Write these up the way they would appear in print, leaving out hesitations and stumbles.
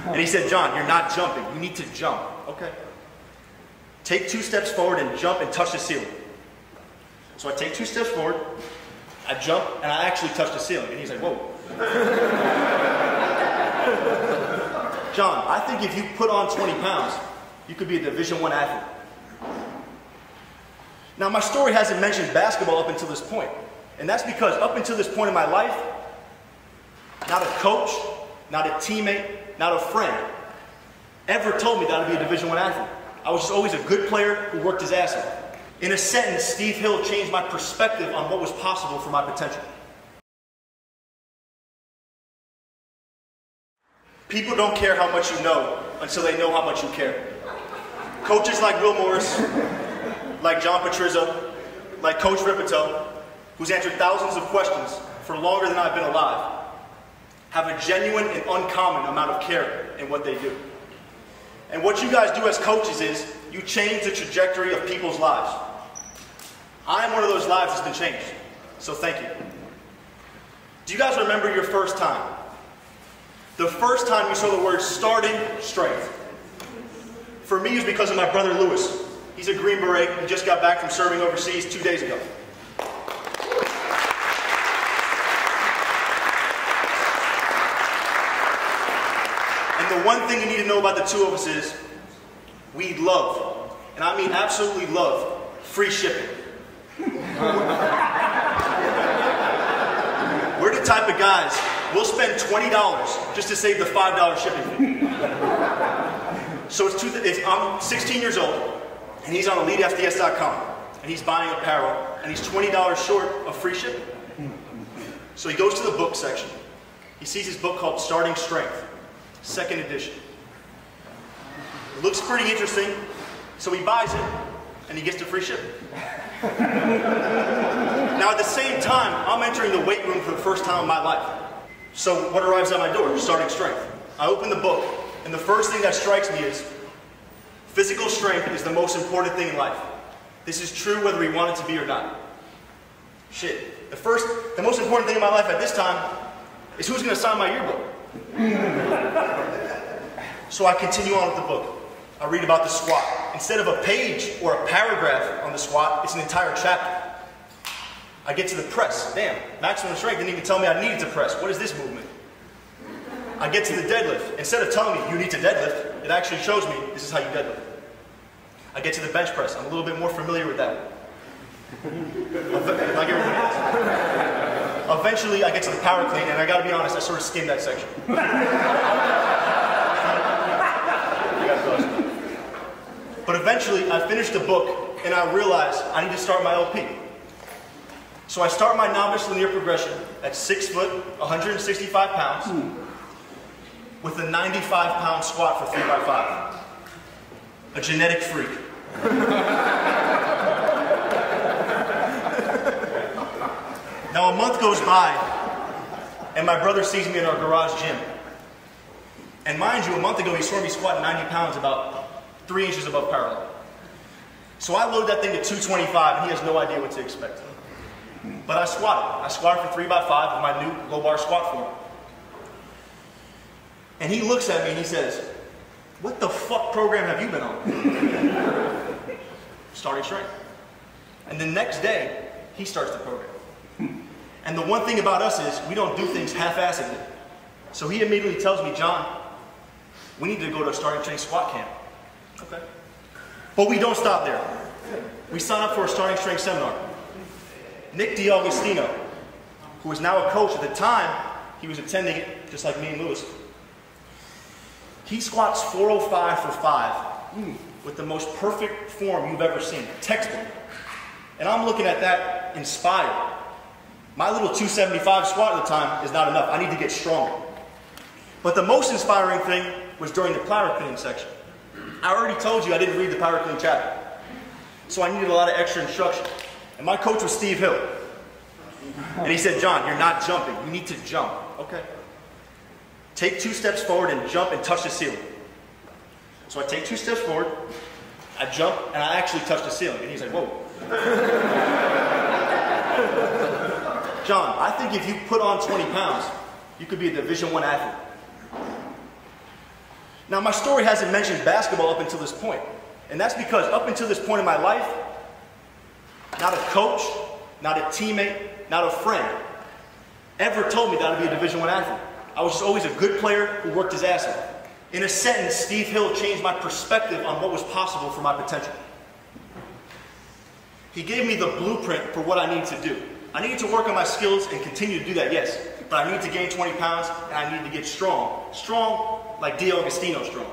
And he said, John, you're not jumping. You need to jump. Okay. Take 2 steps forward and jump and touch the ceiling. So I take 2 steps forward, I jump, and I actually touch the ceiling. And he's like, whoa. John, I think if you put on 20 pounds, you could be a Division I athlete. Now, my story hasn't mentioned basketball up until this point. And that's because up until this point in my life, not a coach, not a teammate, not a friend ever told me that I'd be a Division I athlete. I was just always a good player who worked his ass off. In a sentence, Steve Hill changed my perspective on what was possible for my potential. People don't care how much you know until they know how much you care. Coaches like Will Morris, like John Patrizzo, like Coach Ripito, who's answered thousands of questions for longer than I've been alive, have a genuine and uncommon amount of care in what they do. And what you guys do as coaches is you change the trajectory of people's lives. I am one of those lives that's been changed, so thank you. Do you guys remember your first time? The first time you saw the word starting strength. For me, it was because of my brother Lewis. He's a Green Beret. He just got back from serving overseas 2 days ago. And the one thing you need to know about the two of us is we love, and I mean absolutely love, free shipping. We're the type of guys, we'll spend $20 just to save the $5 shipping fee. So I'm 16 years old, and he's on EliteFDS.com, and he's buying apparel, and he's $20 short of free shipping. So he goes to the book section. He sees his book called Starting Strength, 2nd edition. It looks pretty interesting, so he buys it, and he gets the free shipping. Now at the same time, I'm entering the weight room for the first time in my life. So what arrives at my door? Starting Strength. I open the book, and the first thing that strikes me is physical strength is the most important thing in life. This is true whether we want it to be or not. Shit. The most important thing in my life at this time is who's going to sign my yearbook. So I continue on with the book. I read about the squat. Instead of a page or a paragraph on the squat, it's an entire chapter. I get to the press. Damn, maximum strength didn't even tell me I needed to press. What is this movement? I get to the deadlift. Instead of telling me you need to deadlift, it actually shows me this is how you deadlift. I get to the bench press. I'm a little bit more familiar with that. Like everything else. Eventually, I get to the power clean, and I gotta be honest, I sort of skimmed that section. But eventually, I finished the book, and I realized I need to start my LP. So I start my novice linear progression at 6 foot, 165 pounds, with a 95-pound squat for 3x5. A genetic freak. Now a month goes by, and my brother sees me in our garage gym. And mind you, a month ago he saw me squatting 90 pounds about 3 inches above parallel. So I load that thing to 225, and he has no idea what to expect. But I squatted. I squatted for 3x5 with my new low bar squat form. And he looks at me and he says, "What the fuck program have you been on?" Starting Strength. And the next day, he starts the program. And the one thing about us is we don't do things half-assedly. So he immediately tells me, "John, we need to go to a Starting Strength squat camp." Okay. But we don't stop there. We sign up for a Starting Strength seminar. Nick DiAugustino, who is now a coach, at the time, he was attending it, just like me and Lewis. He squats 405 for 5 with the most perfect form you've ever seen, textbook. And I'm looking at that inspired. My little 275 squat at the time is not enough. I need to get stronger. But the most inspiring thing was during the power cleaning section. I already told you I didn't read the power clean chapter. So I needed a lot of extra instruction. And my coach was Steve Hill. And he said, "John, you're not jumping. You need to jump." Okay. Take 2 steps forward and jump and touch the ceiling. So I take 2 steps forward, I jump, and I actually touch the ceiling. And he's like, "Whoa." "John, I think if you put on 20 pounds, you could be a Division I athlete." Now, my story hasn't mentioned basketball up until this point. And that's because up until this point in my life, not a coach, not a teammate, not a friend ever told me that I'd be a Division I athlete. I was just always a good player who worked his ass off. In a sentence, Steve Hill changed my perspective on what was possible for my potential. He gave me the blueprint for what I need to do. I needed to work on my skills and continue to do that, yes. But I need to gain 20 pounds and I need to get strong. Strong like D. Agostino strong.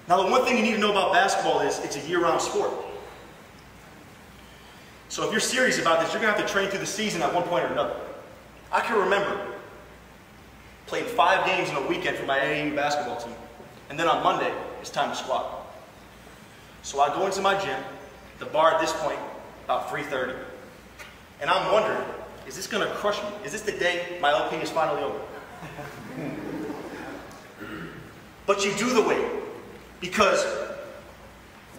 Now, the one thing you need to know about basketball is it's a year-round sport. So if you're serious about this, you're going to have to train through the season at one point or another. I can remember playing 5 games in a weekend for my AAU basketball team. And then on Monday, it's time to squat. So I go into my gym, the bar at this point, about 3:30. And I'm wondering, is this going to crush me? Is this the day my LP is finally over? But you do the weight. Because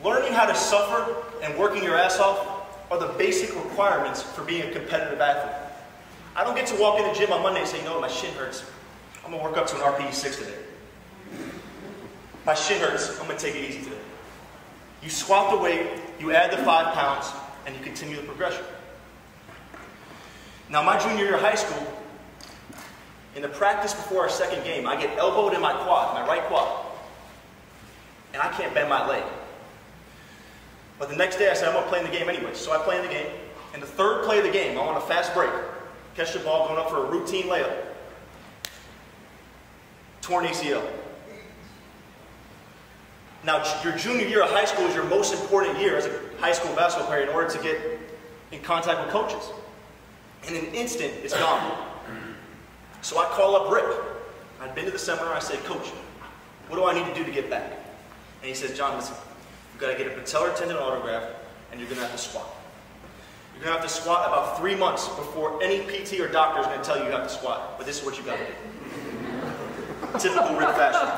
learning how to suffer and working your ass off are the basic requirements for being a competitive athlete. I don't get to walk in the gym on Monday and say, you know what, my shin hurts. I'm going to work up to an RPE 6 today. My shin hurts. I'm going to take it easy today. You squat the weight, you add the 5 pounds, and you continue the progression. Now, my junior year of high school, in the practice before our second game, I get elbowed in my quad, my right quad. And I can't bend my leg. But the next day I said, I'm going to play in the game anyway. So I play in the game. And the third play of the game, I'm on a fast break. Catch the ball, going up for a routine layup. Torn ACL. Now, your junior year of high school is your most important year as a high school basketball player in order to get in contact with coaches. In an instant, it's gone. So I call up Rick. I'd been to the seminar. I said, Coach, what do I need to do to get back? And he says, John, listen, you've got to get a patellar tendon autograft, and you're going to have to squat. You're going to have to squat about 3 months before any PT or doctor is going to tell you you have to squat. But this is what you got to do. Typical Rick fashion.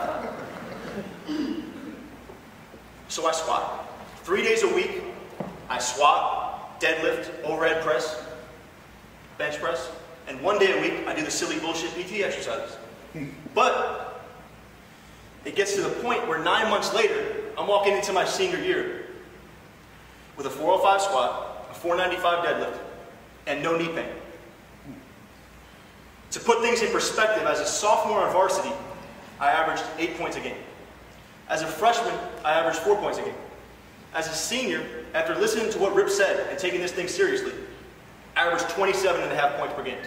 So I squat. 3 days a week, I squat, deadlift, overhead press, bench press, and 1 day a week, I do the silly bullshit PT exercises. But it gets to the point where 9 months later, I'm walking into my senior year with a 405 squat, a 495 deadlift, and no knee pain. To put things in perspective, as a sophomore on varsity, I averaged 8 points a game. As a freshman, I averaged 4 points a game. As a senior, after listening to what Rip said and taking this thing seriously, I averaged 27.5 points per game.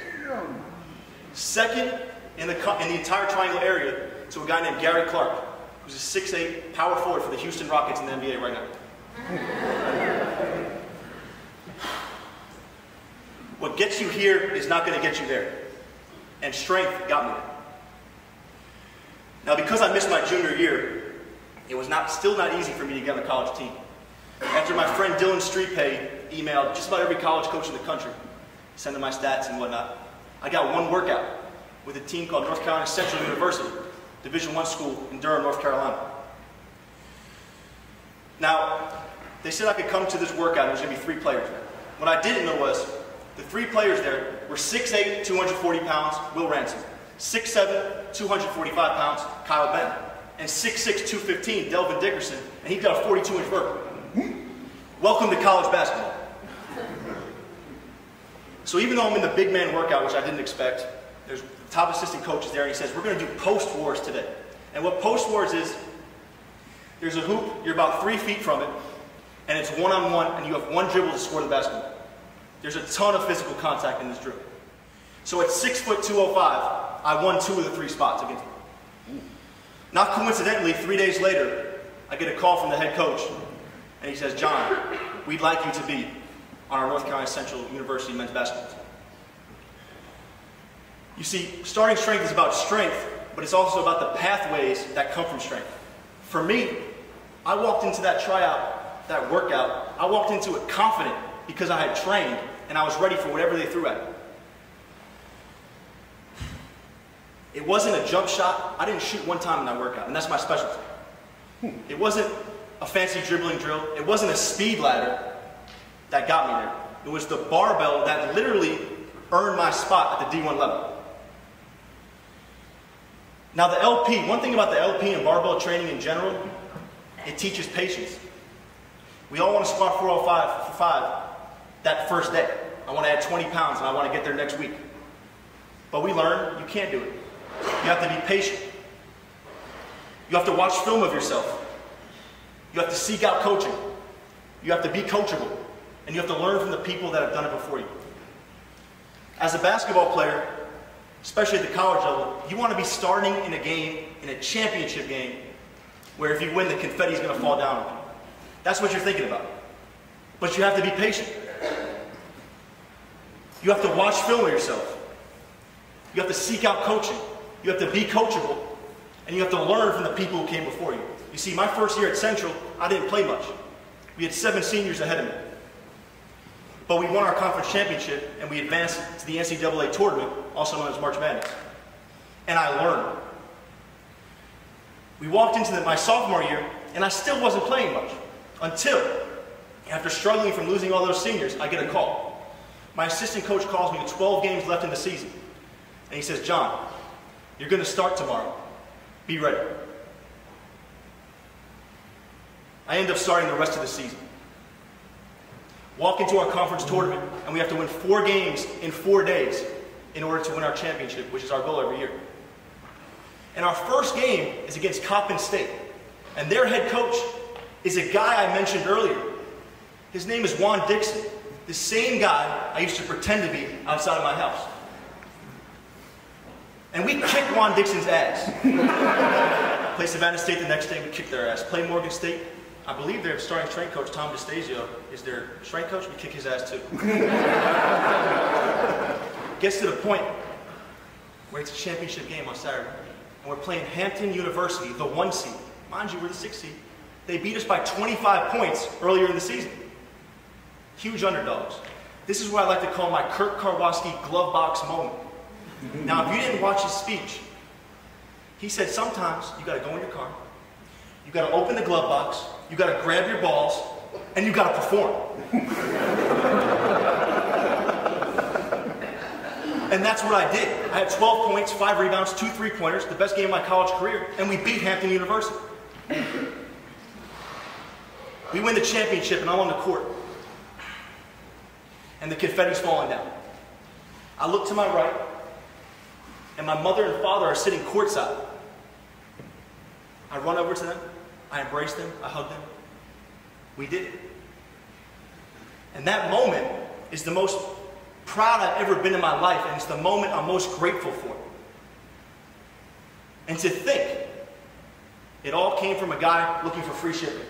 Second in the entire triangle area to a guy named Gary Clark, who's a 6'8" power forward for the Houston Rockets in the NBA right now. What gets you here is not going to get you there. And strength got me there. Now, because I missed my junior year, it was still not easy for me to get on the college team. After my friend Dylan Streetpay emailed just about every college coach in the country, sending my stats and whatnot, I got one workout with a team called North Carolina Central University, Division I school in Durham, North Carolina. Now, they said I could come to this workout and there was going to be 3 players there. What I didn't know was the 3 players there were 6'8", 240 pounds, Will Ransom, 6'7", 245 pounds, Kyle Bennett, and 6'6", 215, Delvin Dickerson, and he's got a 42-inch vertical. Welcome to college basketball. So even though I'm in the big man workout, which I didn't expect, there's the top assistant coach is there, and he says, we're going to do post-wars today. And what post-wars is, there's a hoop, you're about 3 feet from it, and it's one-on-one, and you have 1 dribble to score the basketball. There's a ton of physical contact in this drill. So at 6'205", I won 2 of the 3 spots against them. Not coincidentally, 3 days later, I get a call from the head coach, and he says, John, we'd like you to be on our North Carolina Central University men's basketball team. You see, starting strength is about strength, but it's also about the pathways that come from strength. For me, I walked into that tryout, that workout, I walked into it confident because I had trained and I was ready for whatever they threw at me. It wasn't a jump shot. I didn't shoot 1 time in that workout, and that's my specialty. It wasn't a fancy dribbling drill. It wasn't a speed ladder that got me there. It was the barbell that literally earned my spot at the D1 level. Now the LP, one thing about the LP and barbell training in general, it teaches patience. We all want to squat 405 for 5 that first day. I want to add 20 pounds and I want to get there next week. But we learn you can't do it. You have to be patient. You have to watch film of yourself. You have to seek out coaching. You have to be coachable. And you have to learn from the people that have done it before you. As a basketball player, especially at the college level, you want to be starting in a game, in a championship game, where if you win, the confetti is going to fall down on you. That's what you're thinking about. But you have to be patient. You have to watch film of yourself. You have to seek out coaching. You have to be coachable. And you have to learn from the people who came before you. You see, my first year at Central, I didn't play much. We had 7 seniors ahead of me. But we won our conference championship, and we advanced to the NCAA tournament, also known as March Madness. And I learned. We walked into my sophomore year, and I still wasn't playing much. Until, after struggling from losing all those seniors, I get a call. My assistant coach calls me with 12 games left in the season. And he says, John, you're going to start tomorrow. Be ready. I end up starting the rest of the season. Walk into our conference tournament, and we have to win 4 games in 4 days in order to win our championship, which is our goal every year. And our first game is against Coppin State. And their head coach is a guy I mentioned earlier. His name is Juan Dixon, the same guy I used to pretend to be outside of my house. And we kicked Juan Dixon's ass. Play Savannah State the next day, we kicked their ass. Play Morgan State. I believe their starting strength coach, Tom DeStasio, is their strength coach. We kick his ass too. Gets to the point where it's a championship game on Saturday. And we're playing Hampton University, the 1 seed. Mind you, we're the 6 seed. They beat us by 25 points earlier in the season. Huge underdogs. This is what I like to call my Kirk Karwoski glove box moment. Now, if you didn't watch his speech, he said sometimes you got to go in your car, you got to open the glove box, you got to grab your balls, and you got to perform. And that's what I did. I had 12 points, 5 rebounds, 2 3-pointers, the best game of my college career, and we beat Hampton University. We win the championship, and I'm on the court. And the confetti's falling down. I look to my right, and my mother and father are sitting courtside. I run over to them, I embrace them, I hug them. We did it. And that moment is the most proud I've ever been in my life, and it's the moment I'm most grateful for. And to think, it all came from a guy looking for free shipping.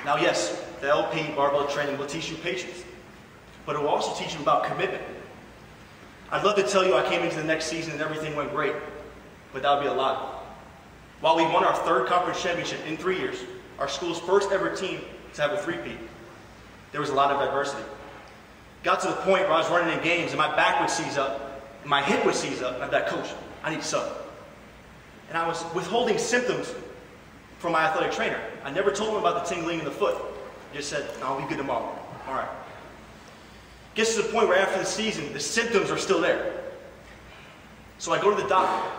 Now yes, the LP barbell training will teach you patience, but it will also teach you about commitment. I'd love to tell you I came into the next season and everything went great, but that would be a lie. While we won our 3rd conference championship in 3 years, our school's first ever team to have a 3-peat, there was a lot of adversity. Got to the point where I was running in games and my back would seize up, and my hip would seize up, and I'd be like, Coach, I need to sub. And I was withholding symptoms from my athletic trainer. I never told him about the tingling in the foot. I just said, no, I'll be good tomorrow. All right. Gets to the point where after the season, the symptoms are still there. So I go to the doctor,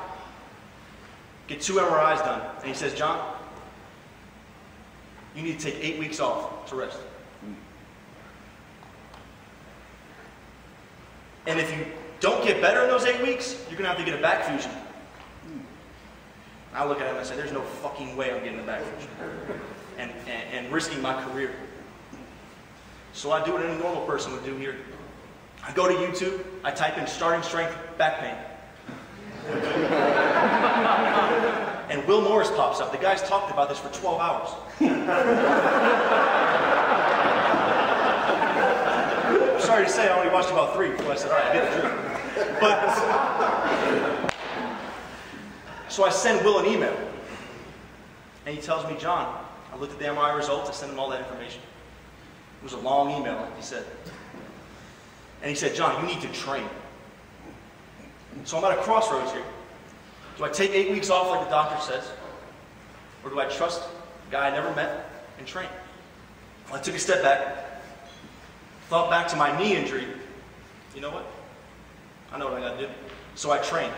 get 2 MRIs done, and he says, John, you need to take 8 weeks off to rest. And if you don't get better in those 8 weeks, you're going to have to get a back fusion. I look at him and I say, there's no fucking way I'm getting a back fusion and risking my career. So I do what any normal person would do here. I go to YouTube, I type in starting strength back pain. And Will Morris pops up. The guy's talked about this for 12 hours. Sorry to say, I only watched about 3 before I said, all right, I get the drift. But, so I send Will an email. And he tells me, John, I looked at the MRI results, I sent him all that information. It was a long email, like he said. And he said, John, you need to train. So I'm at a crossroads here. Do I take 8 weeks off like the doctor says? Or do I trust a guy I never met and train? Well, I took a step back, thought back to my knee injury. You know what? I know what I got to do. So I trained.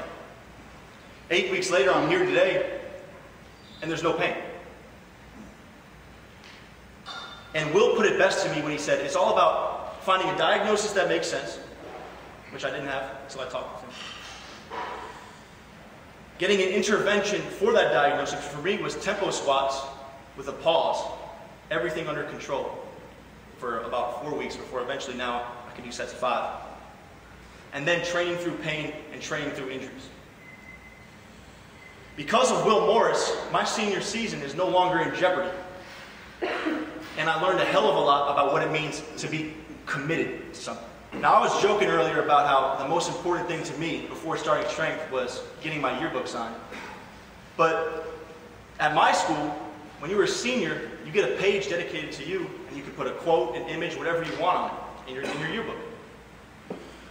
8 weeks later, I'm here today, and there's no pain. And Will put it best to me when he said, it's all about finding a diagnosis that makes sense, which I didn't have until I talked with him. Getting an intervention for that diagnosis for me was tempo squats with a pause, everything under control for about 4 weeks before eventually now I could do sets of 5. And then training through pain and training through injuries. Because of Will Morris, my senior season is no longer in jeopardy. And I learned a hell of a lot about what it means to be committed to something. Now, I was joking earlier about how the most important thing to me before starting strength was getting my yearbook signed. But at my school, when you were a senior, you get a page dedicated to you, and you can put a quote, an image, whatever you want on it in your yearbook.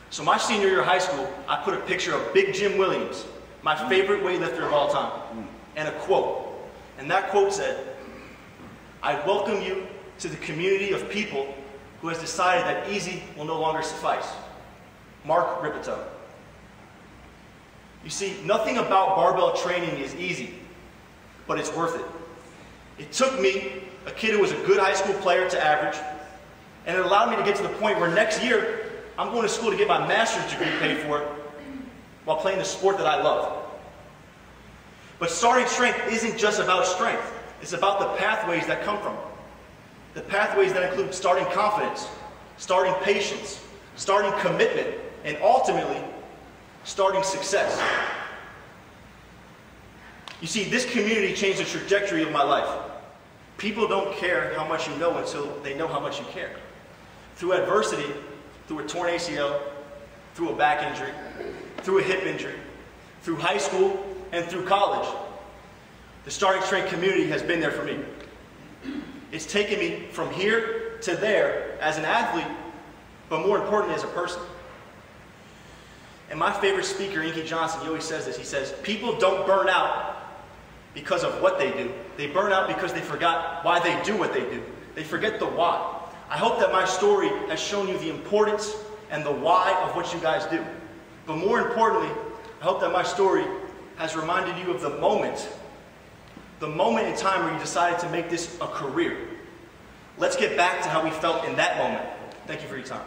So my senior year of high school, I put a picture of Big Jim Williams, my favorite weightlifter of all time, and a quote. And that quote said, "I welcome you to the community of people who has decided that easy will no longer suffice. Mark Ripito." You see, nothing about barbell training is easy, but it's worth it. It took me, a kid who was a good high school player, to average, and it allowed me to get to the point where next year, I'm going to school to get my master's degree paid for while playing the sport that I love. But starting strength isn't just about strength. It's about the pathways that come from it. The pathways that include starting confidence, starting patience, starting commitment, and ultimately, starting success. You see, this community changed the trajectory of my life. People don't care how much you know until they know how much you care. Through adversity, through a torn ACL, through a back injury, through a hip injury, through high school, and through college, the starting strength community has been there for me. It's taken me from here to there as an athlete, but more importantly as a person. And my favorite speaker, Inky Johnson, he always says this. He says, people don't burn out because of what they do. They burn out because they forgot why they do what they do. They forget the why. I hope that my story has shown you the importance and the why of what you guys do. But more importantly, I hope that my story has reminded you of the moment in time where you decided to make this a career. Let's get back to how we felt in that moment. Thank you for your time.